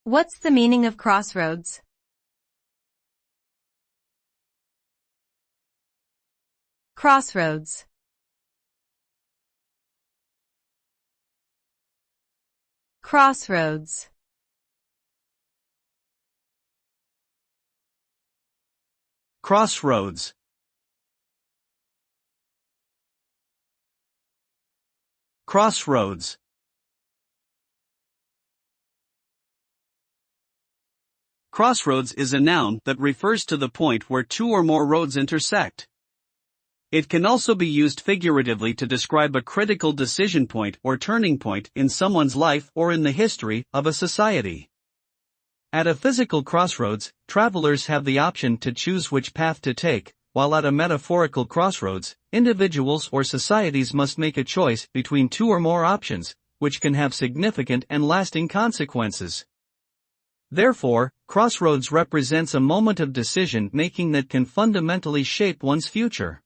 What's the meaning of crossroads? Crossroads. Crossroads. Crossroads. Crossroads. Crossroads is a noun that refers to the point where two or more roads intersect. It can also be used figuratively to describe a critical decision point or turning point in someone's life or in the history of a society. At a physical crossroads, travelers have the option to choose which path to take, while at a metaphorical crossroads, individuals or societies must make a choice between two or more options, which can have significant and lasting consequences. Therefore, crossroads represents a moment of decision-making that can fundamentally shape one's future.